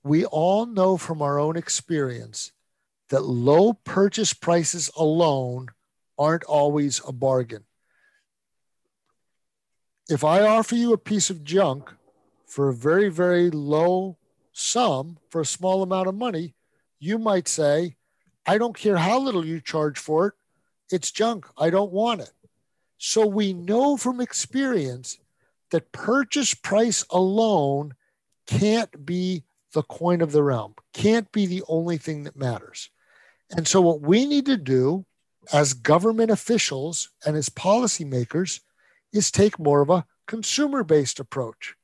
We all know from our own experience that low purchase prices alone aren't always a bargain. If I offer you a piece of junk for a very, very low sum, for a small amount of money, you might say, I don't care how little you charge for it. It's junk. I don't want it. So we know from experience that purchase price alone can't be the coin of the realm, can't be the only thing that matters. And so what we need to do as government officials and as policymakers is take more of a consumer-based approach.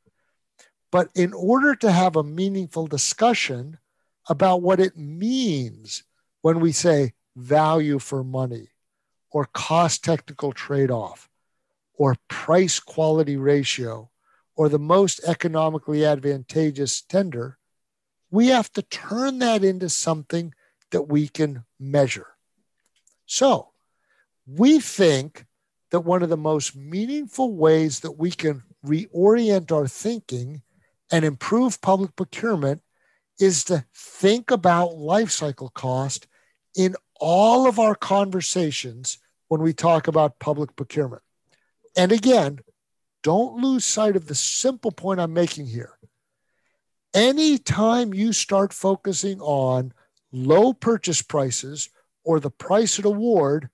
But in order to have a meaningful discussion about what it means when we say value for money or cost technical trade-off or price quality ratio or the most economically advantageous tender, we have to turn that into something that we can measure. So we think that one of the most meaningful ways that we can reorient our thinking and improve public procurement is to think about life cycle cost in all of our conversations when we talk about public procurement. And again, don't lose sight of the simple point I'm making here. Anytime you start focusing on low purchase prices or the price at award,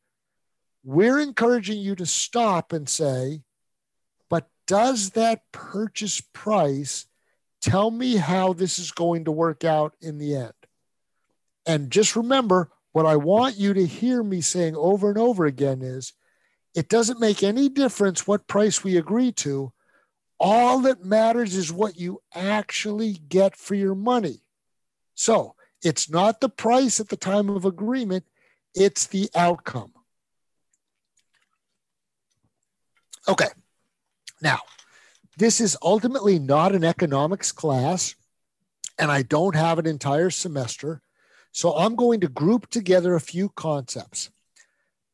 we're encouraging you to stop and say, but does that purchase price tell me how this is going to work out in the end? And just remember, what I want you to hear me saying over and over again is, it doesn't make any difference what price we agree to. All that matters is what you actually get for your money. So it's not the price at the time of agreement, it's the outcome. Okay, now, this is ultimately not an economics class, and I don't have an entire semester, so I'm going to group together a few concepts.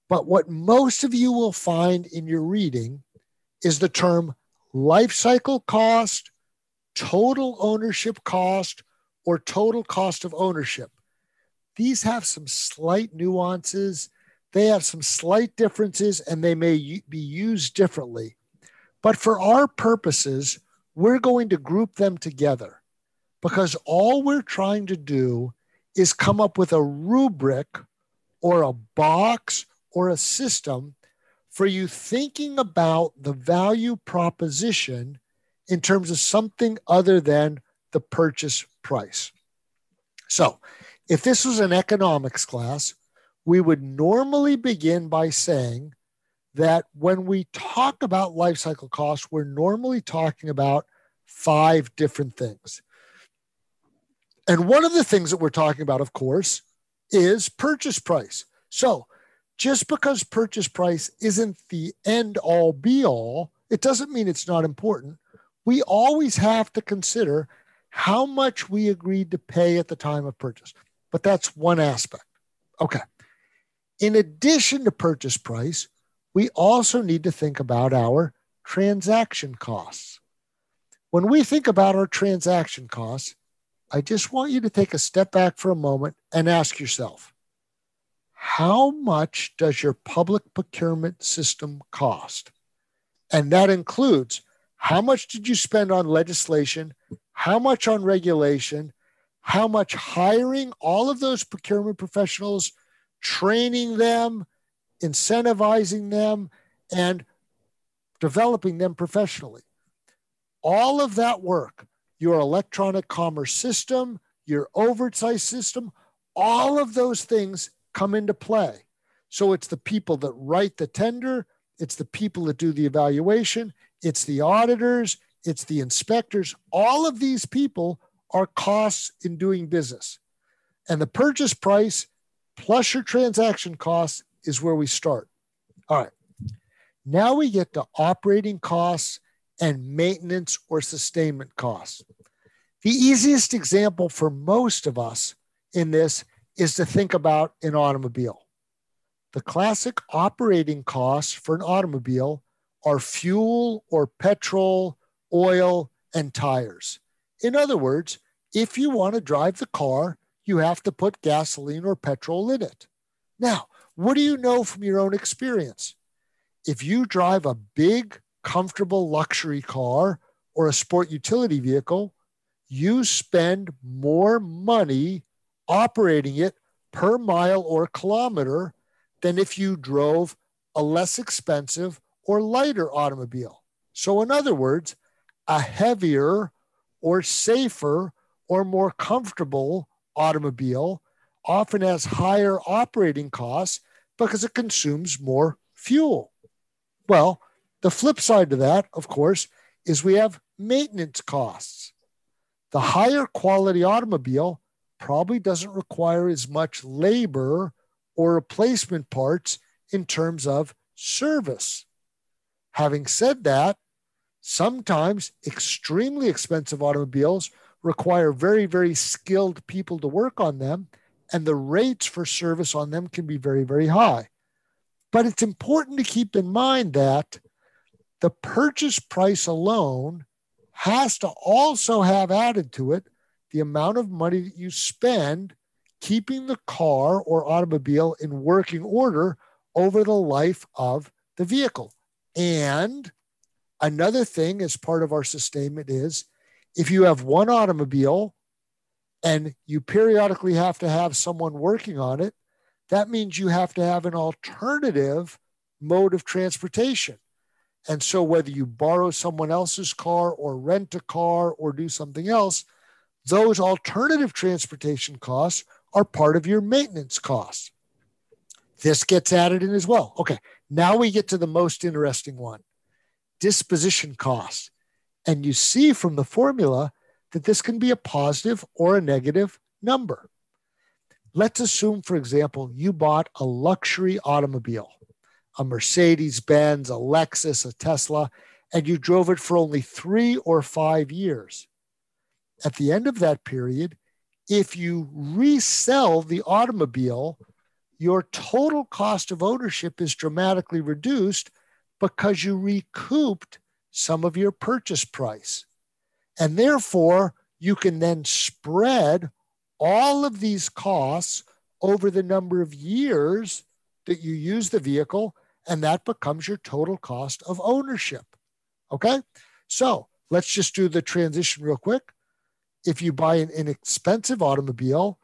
But what most of you will find in your reading is the term life cycle cost, total ownership cost, or total cost of ownership. These have some slight nuances, they have some slight differences, and they may be used differently. But for our purposes, we're going to group them together because all we're trying to do is come up with a rubric or a box or a system for you thinking about the value proposition in terms of something other than the purchase price. So if this was an economics class, we would normally begin by saying that when we talk about life cycle costs, we're normally talking about 5 different things. And one of the things that we're talking about, of course, is purchase price. So just because purchase price isn't the end all be all, it doesn't mean it's not important. We always have to consider how much we agreed to pay at the time of purchase. But that's one aspect. Okay. In addition to purchase price, we also need to think about our transaction costs. When we think about our transaction costs, I just want you to take a step back for a moment and ask yourself, how much does your public procurement system cost? And that includes how much did you spend on legislation, how much on regulation, how much hiring all of those procurement professionals, training them, incentivizing them, and developing them professionally. All of that work, your electronic commerce system, your oversight system, all of those things come into play. So it's the people that write the tender, it's the people that do the evaluation, it's the auditors, it's the inspectors. All of these people are costs in doing business. And the purchase price plus your transaction costs is where we start. All right. Now we get to operating costs and maintenance or sustainment costs. The easiest example for most of us in this is to think about an automobile. The classic operating costs for an automobile are fuel or petrol, oil, and tires. In other words, If you want to drive the car, you have to put gasoline or petrol in it. Now, what do you know from your own experience? If you drive a big, comfortable luxury car or a sport utility vehicle, you spend more money operating it per mile or kilometer than if you drove a less expensive or lighter automobile. So in other words, a heavier or safer or more comfortable automobile often has higher operating costs because it consumes more fuel. Well, the flip side to that, of course, is we have maintenance costs. The higher quality automobile probably doesn't require as much labor or replacement parts in terms of service. Having said that, sometimes extremely expensive automobiles require very, very skilled people to work on them, and the rates for service on them can be very, very high. But it's important to keep in mind that the purchase price alone has to also have added to it the amount of money that you spend keeping the car or automobile in working order over the life of the vehicle. And another thing as part of our sustainment is if you have one automobile and you periodically have to have someone working on it, that means you have to have an alternative mode of transportation. And so whether you borrow someone else's car or rent a car or do something else, those alternative transportation costs are part of your maintenance costs. This gets added in as well. Okay, now we get to the most interesting one, disposition costs. And you see from the formula that this can be a positive or a negative number. Let's assume, for example, you bought a luxury automobile, a Mercedes-Benz, a Lexus, a Tesla, and you drove it for only 3 or 5 years. At the end of that period, if you resell the automobile, your total cost of ownership is dramatically reduced because you recouped some of your purchase price. And therefore, you can then spread all of these costs over the number of years that you use the vehicle, and that becomes your total cost of ownership. Okay? So let's just do the transition real quick. If you buy an inexpensive automobile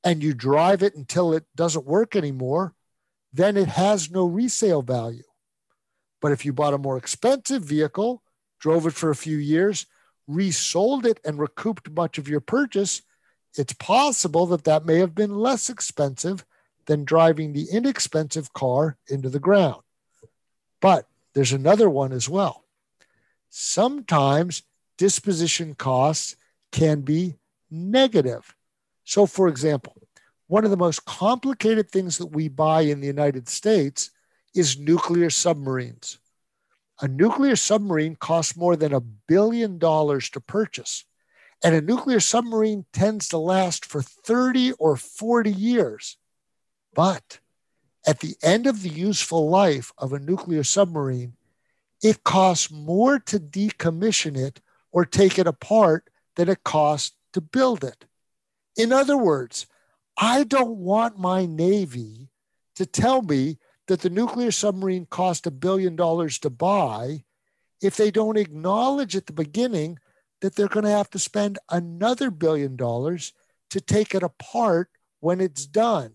and you drive it until it doesn't work anymore, then it has no resale value. But if you bought a more expensive vehicle, drove it for a few years, resold it and recouped much of your purchase, it's possible that that may have been less expensive than driving the inexpensive car into the ground. But there's another one as well. Sometimes disposition costs can be negative. So, for example, one of the most complicated things that we buy in the United States is nuclear submarines. A nuclear submarine costs more than $1 billion to purchase. And a nuclear submarine tends to last for 30 or 40 years. But at the end of the useful life of a nuclear submarine, it costs more to decommission it or take it apart than it costs to build it. In other words, I don't want my Navy to tell me that the nuclear submarine cost $1 billion to buy if they don't acknowledge at the beginning that they're going to have to spend another $1 billion to take it apart when it's done.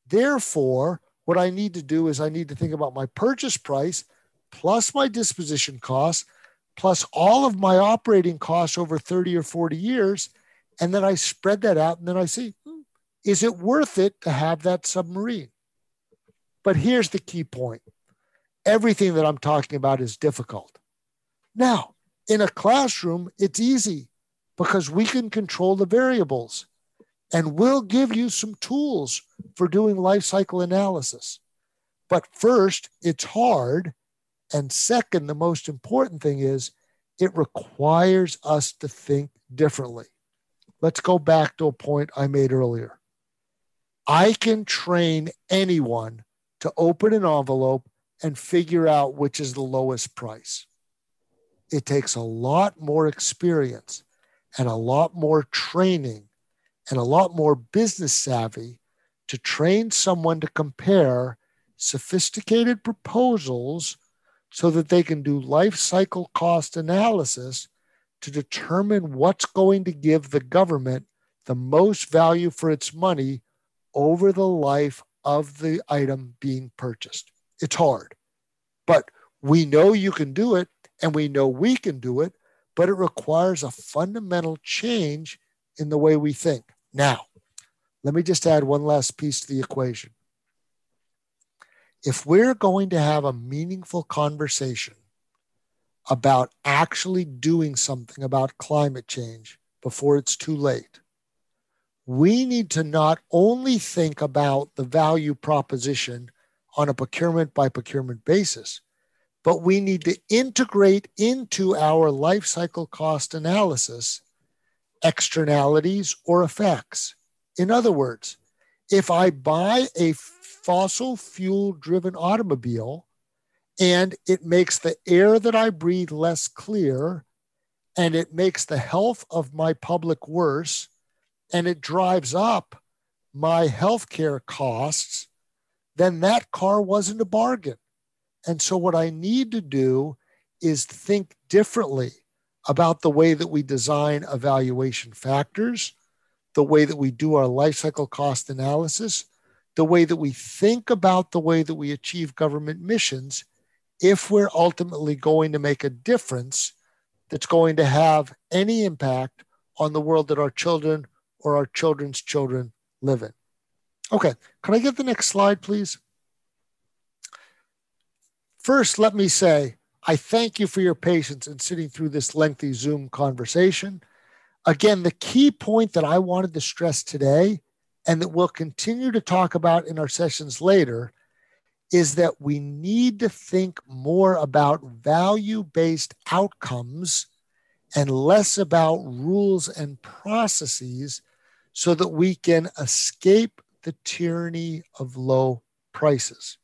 Therefore, what I need to do is I need to think about my purchase price plus my disposition costs plus all of my operating costs over 30 or 40 years. And then I spread that out and then I see, is it worth it to have that submarine? But here's the key point. Everything that I'm talking about is difficult. Now, in a classroom, it's easy because we can control the variables and we'll give you some tools for doing life cycle analysis. But first, it's hard. And second, the most important thing is it requires us to think differently. Let's go back to a point I made earlier. I can train anyone to open an envelope and figure out which is the lowest price. It takes a lot more experience. and a lot more training and a lot more business savvy to train someone to compare sophisticated proposals so that they can do life cycle cost analysis to determine what's going to give the government the most value for its money over the life of the item being purchased. It's hard, but we know you can do it and we know we can do it, but it requires a fundamental change in the way we think. Now, let me just add one last piece to the equation. If we're going to have a meaningful conversation about actually doing something about climate change before it's too late, we need to not only think about the value proposition on a procurement by procurement basis, but we need to integrate into our life cycle cost analysis externalities or effects. In other words, if I buy a fossil fuel driven automobile and it makes the air that I breathe less clear and it makes the health of my public worse and it drives up my healthcare costs, then that car wasn't a bargain. And so what I need to do is think differently about the way that we design evaluation factors, the way that we do our life cycle cost analysis, the way that we think about the way that we achieve government missions, if we're ultimately going to make a difference that's going to have any impact on the world that our children or our children's children live in. Okay, can I get the next slide, please? First, let me say, I thank you for your patience in sitting through this lengthy Zoom conversation. Again, the key point that I wanted to stress today, and that we'll continue to talk about in our sessions later, is that we need to think more about value-based outcomes and less about rules and processes so that we can escape the tyranny of low prices.